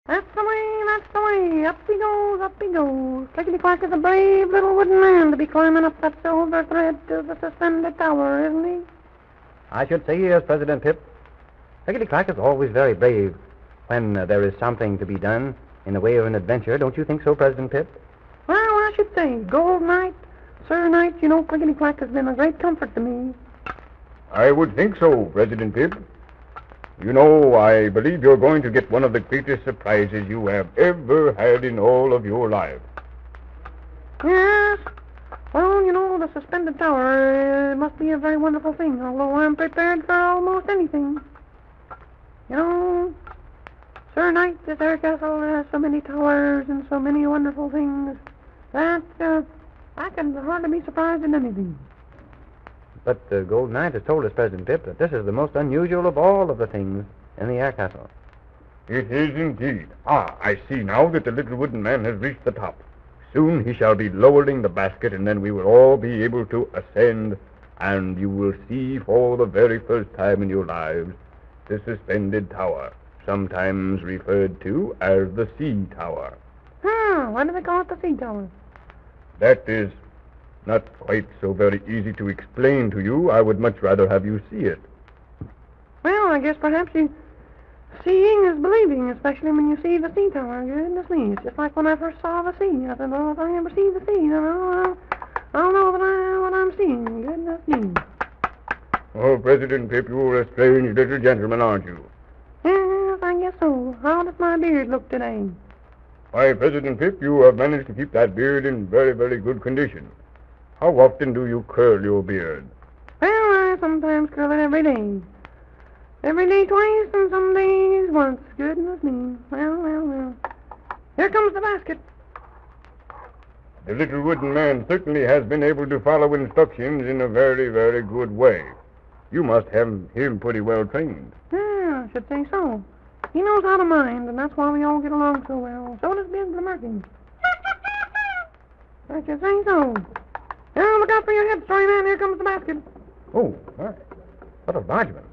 That's the way, that's the way. Up he goes, up he goes. Clickety-Clack is a brave little wooden man to be climbing up that silver thread to the suspended tower, isn't he? I should say he is, President Pip. Clickety-Clack is always very brave when there is something to be done in the way of an adventure. Don't you think so, President Pip? Well, I should say, Gold Knight, Sir Knight, you know, Clickety-Clack has been a great comfort to me. I would think so, President Pip. You know, I believe you're going to get one of the greatest surprises you have ever had in all of your life. Yes. Well, you know, the suspended tower must be a very wonderful thing, although I'm prepared for almost anything. You know, Sir Knight, this air castle has so many towers and so many wonderful things that I can hardly be surprised at anything. But the Gold Knight has told us, President Pip, that this is the most unusual of all of the things in the air castle. It is indeed. I see now that the little wooden man has reached the top. Soon he shall be lowering the basket, and then we will all be able to ascend, and you will see for the very first time in your lives the suspended tower, sometimes referred to as the sea tower. Why do they call it the sea tower? That is not quite so very easy to explain to you. I would much rather have you see it. Well, I guess perhaps seeing is believing, especially when you see the sea tower. Goodness me, it's just like when I first saw the sea. I said, oh, if I ever see the sea, then I'll know what I'm seeing. Goodness me. Oh, President Pip, you're a strange little gentleman, aren't you? Yes, I guess so. How does my beard look today? Why, President Pip, you have managed to keep that beard in very, very good condition. How often do you curl your beard? Well, I sometimes curl it every day. Every day twice, and some days once. Goodness me. Well. Here comes the basket. The little wooden man certainly has been able to follow instructions in a very, very good way. You must have him pretty well trained. Yeah, I should say so. He knows how to mind, and that's why we all get along so well. So does Bugler Murphy. I should say so. Now, look out for your head, story man. Here comes the basket. Oh, my. What a large one.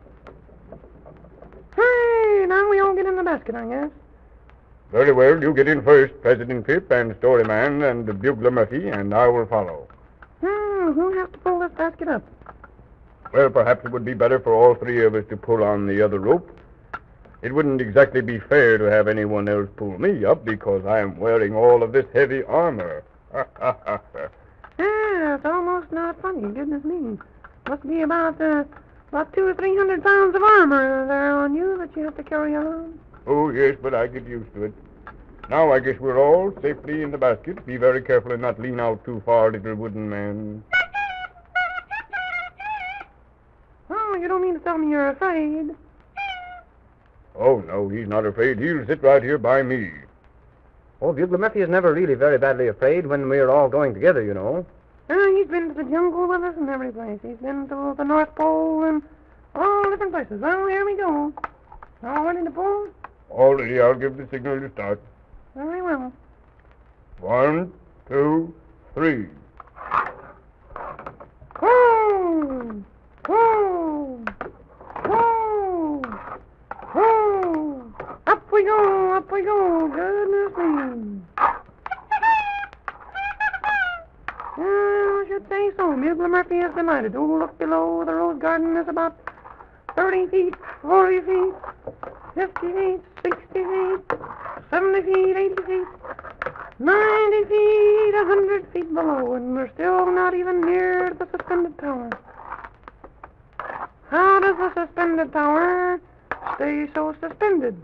Hey, now we all get in the basket, I guess. Very well, you get in first, President Pip and Storyman and Bugler Murphy, and I will follow. Who'll have to pull this basket up? Well, perhaps it would be better for all three of us to pull on the other rope. It wouldn't exactly be fair to have anyone else pull me up because I am wearing all of this heavy armor. It's almost not funny. Goodness me. Must be about 200 or 300 pounds of armor there on you that you have to carry around. Oh, yes, but I get used to it. Now I guess we're all safely in the basket. Be very careful and not lean out too far, little wooden man. Oh, you don't mean to tell me you're afraid? Oh, no, he's not afraid. He'll sit right here by me. Oh, Bugler Murphy is never really very badly afraid when we're all going together, you know. He's been to the jungle with us and every place. He's been to the North Pole and all different places. Well, here we go. All ready to pull? All ready. I'll give the signal to start. Very well. 1, 2, 3. Whoa! Whoa! Whoa! Whoa! Up we go! Up we go! Goodness me! I should say so. Bugler Murphy is delighted. Oh, look below. The rose garden is about 30 feet, 40 feet, 50 feet, 60 feet, 70 feet, 80 feet, 90 feet, 100 feet below, and we're still not even near the suspended tower. How does the suspended tower stay so suspended?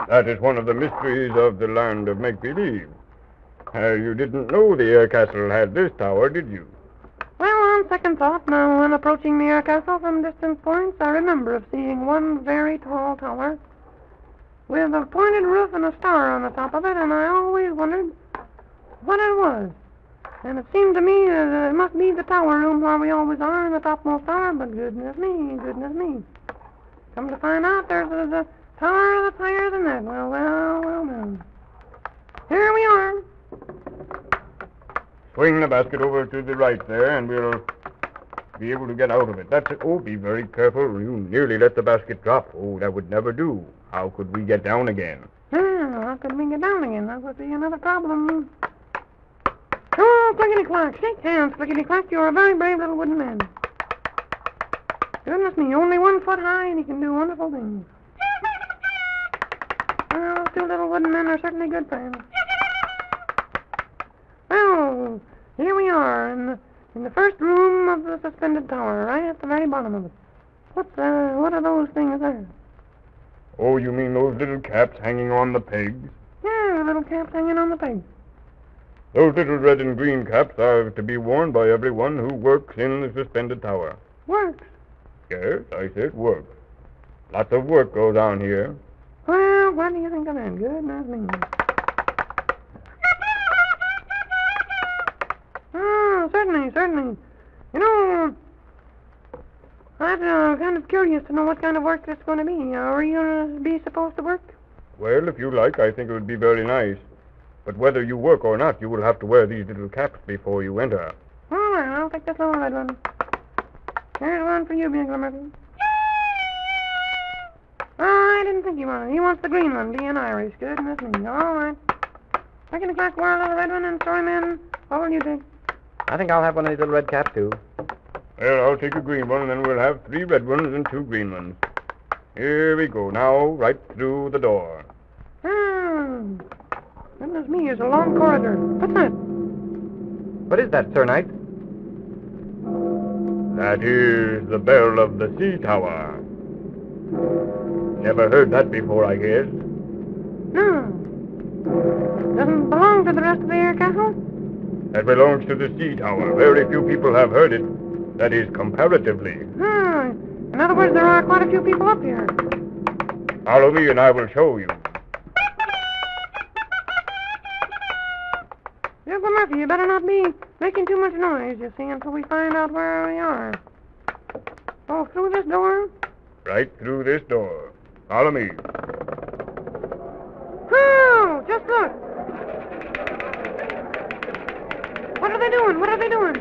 That is one of the mysteries of the land of make-believe. You didn't know the air castle had this tower, did you? Well, on second thought, now when approaching the air castle from distant points, I remember of seeing one very tall tower with a pointed roof and a star on the top of it, and I always wondered what it was. And it seemed to me that it must be the tower room where we always are in the topmost tower, but goodness me. Come to find out, there's a tower that's higher than that. Well. Here we are. Swing the basket over to the right there, and we'll be able to get out of it. That's it. Oh, be very careful. You nearly let the basket drop. Oh, that would never do. How could we get down again? Now, how could we get down again? That would be another problem. Oh, Clickety-Clack, shake hands, Clickety-Clack. You're a very brave little wooden man. Goodness me, only 1 foot high, and he can do wonderful things. Well, those 2 little wooden men are certainly good friends. Well, here we are in the first room of the suspended tower, right at the very bottom of it. What are those things there? Oh, you mean those little caps hanging on the pegs? Yeah, the little caps hanging on the pegs. Those little red and green caps are to be worn by everyone who works in the suspended tower. Works. Yes, I said work. Lots of work goes on here. Well, what do you think of that? Goodness me. Oh, certainly. You know, I'm kind of curious to know what kind of work this is going to be. Are you going to be supposed to work? Well, if you like, I think it would be very nice. But whether you work or not, you will have to wear these little caps before you enter. All right, I'll take this little red one. Here's one for you, Bugler Murphy. Oh, I didn't think he wanted. He wants the green one, being Irish. Goodness me. All right. Clickety-Clack, wear a little red one, and Storyman, what will you take? I think I'll have one of these little red caps, too. Well, I'll take a green one, and then we'll have 3 red ones and 2 green ones. Here we go. Now, right through the door. Goodness me, it's a long corridor. What's that? What is that, Sir Knight? That is the bell of the sea tower. Never heard that before, I guess. No. Doesn't belong to the rest of the air castle? That belongs to the sea tower. Very few people have heard it. That is, comparatively. In other words, there are quite a few people up here. Follow me and I will show you. Bugler Murphy, you better not be making too much noise, you see, until we find out where we are. Oh, through this door? Right through this door. Follow me. Oh, just look. What are they doing?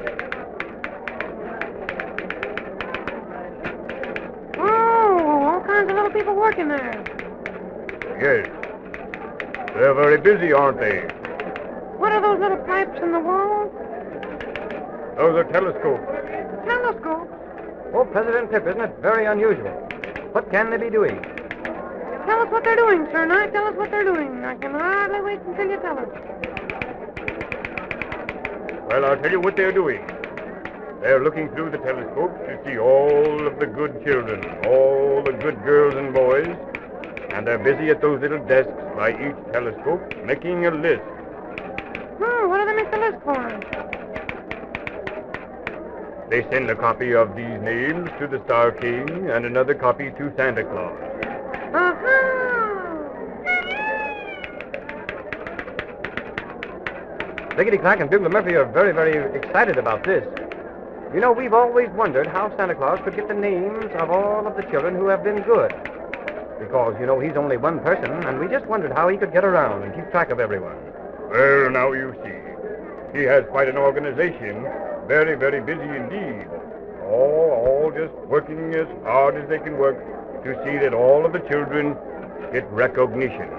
Oh, all kinds of little people working there. Yes. They're very busy, aren't they? What are those little pipes in the wall? Those are telescopes. Telescopes? Oh, President Pip, isn't it very unusual? What can they be doing? Tell us what they're doing, Sir Knight. Tell us what they're doing. I can hardly wait until you tell us. Well, I'll tell you what they're doing. They're looking through the telescopes to see all of the good children, all the good girls and boys, and they're busy at those little desks by each telescope making a list. Oh, what do they make the list for? They send a copy of these names to the Star King and another copy to Santa Claus. Clickety-Clack and Bugler Murphy are very, very excited about this. You know, we've always wondered how Santa Claus could get the names of all of the children who have been good. Because, you know, he's only one person, and we just wondered how he could get around and keep track of everyone. Well, now you see. He has quite an organization. Very, very busy indeed. All just working as hard as they can work to see that all of the children get recognition.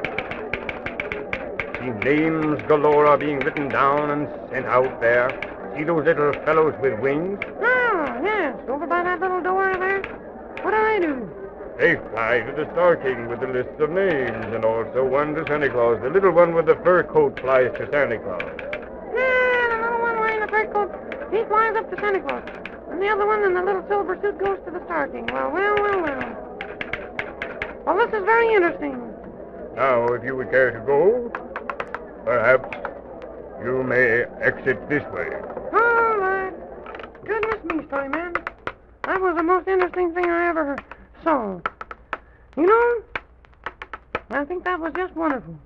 See, names galore are being written down and sent out there. See those little fellows with wings? Oh, yes, over by that little door there. What do they do? They fly to the Star King with a list of names, and also one to Santa Claus. The little one with the fur coat flies to Santa Claus. Yeah, the little one wearing the fur coat, he flies up to Santa Claus. And the other one in the little silver suit goes to the Star King. Well. Well, this is very interesting. Now, if you would care to go, perhaps you may exit this way. All right. Goodness me, Storyman. That was the most interesting thing I ever saw. You know, I think that was just wonderful.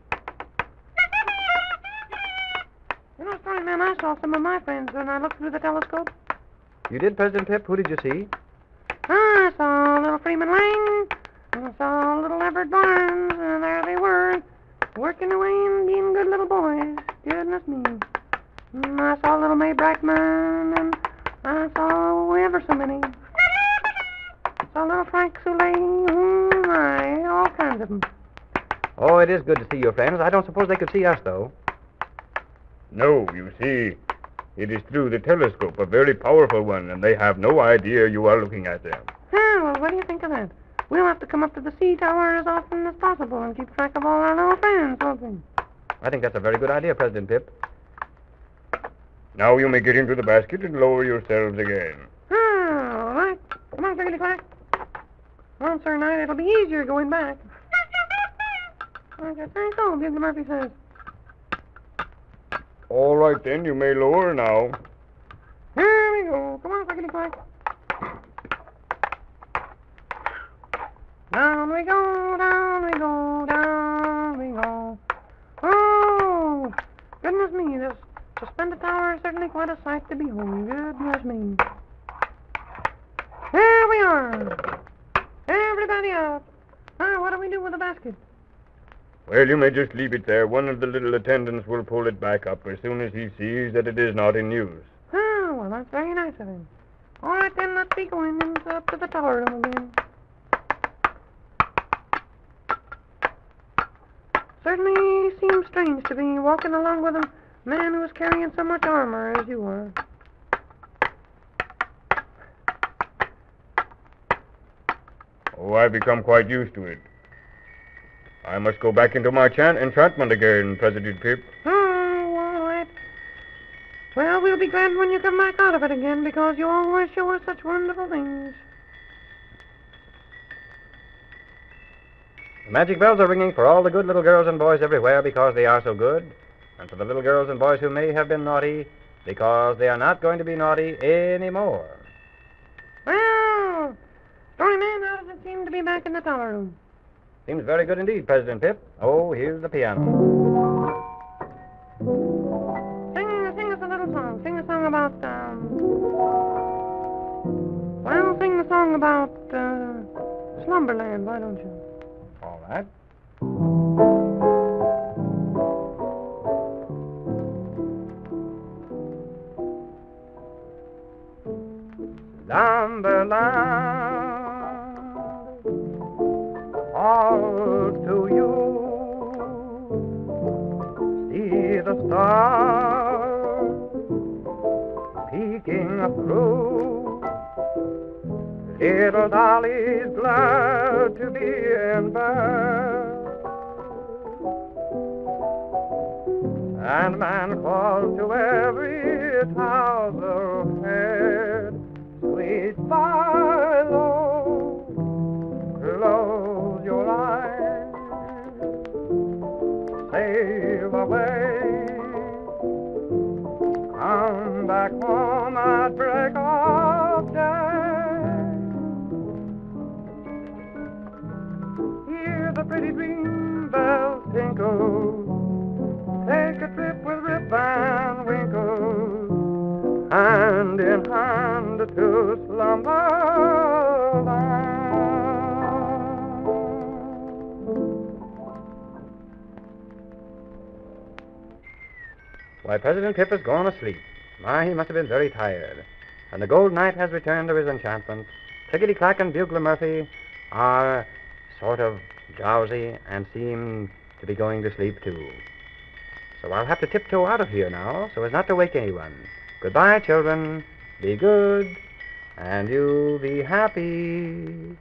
You know, Storyman, I saw some of my friends when I looked through the telescope. You did, President Pip? Who did you see? I saw little Freeman Lang, and I saw little Everett Barnes, and there they were, working away and being good little boys. Goodness me. And I saw little May Brightman, and I saw ever so many. I saw little Frank Soule, oh my, all kinds of them. Oh, it is good to see your friends. I don't suppose they could see us, though. No, you see, it is through the telescope, a very powerful one, and they have no idea you are looking at them. Well, what do you think of that? We'll have to come up to the sea tower as often as possible and keep track of all our little friends, won't we? I think that's a very good idea, President Pip. Now you may get into the basket and lower yourselves again. All right. Come on, Clickety-Clack. Well, Sir Knight, it'll be easier going back. I think so, Bugler Murphy says. All right, then, you may lower now. Here we go. Come on, Clickety-Clack. Down we go, down we go, down we go. Oh, goodness me, this suspended tower is certainly quite a sight to behold. Goodness me. There we are. Everybody out. What do we do with the basket? Well, you may just leave it there. One of the little attendants will pull it back up as soon as he sees that it is not in use. Well, that's very nice of him. All right, then, let's be going up to the tower room again. Certainly seems strange to be walking along with a man who is carrying so much armor as you are. Oh, I've become quite used to it. I must go back into my enchantment again, President Pip. Oh, all right. Well, we'll be glad when you come back out of it again, because you always show us such wonderful things. The magic bells are ringing for all the good little girls and boys everywhere because they are so good, and for the little girls and boys who may have been naughty because they are not going to be naughty anymore. Well, Storyman, how does it seem to be back in the tower room? Seems very good indeed, President Pip. Oh, here's the piano. Sing us a little song. Sing a song about, well, sing the song about, Slumberland, why don't you? All right. Slumberland, all to you. See the stars peeking through. Little Dolly's glad to be in bed, and man calls to every trouser head, sweet Philo, close your eyes, sail away, come back home at break of day. The pretty dream bells tinkle, take a trip with Rip Van Winkle, hand in hand to Slumberland. Why, President Pip has gone asleep. My, he must have been very tired. And the gold knight has returned to his enchantment. Clickety-Clack and Bugler Murphy are sort of drowsy and seem to be going to sleep too. So I'll have to tiptoe out of here now so as not to wake anyone. Goodbye, children. Be good, and you'll be happy.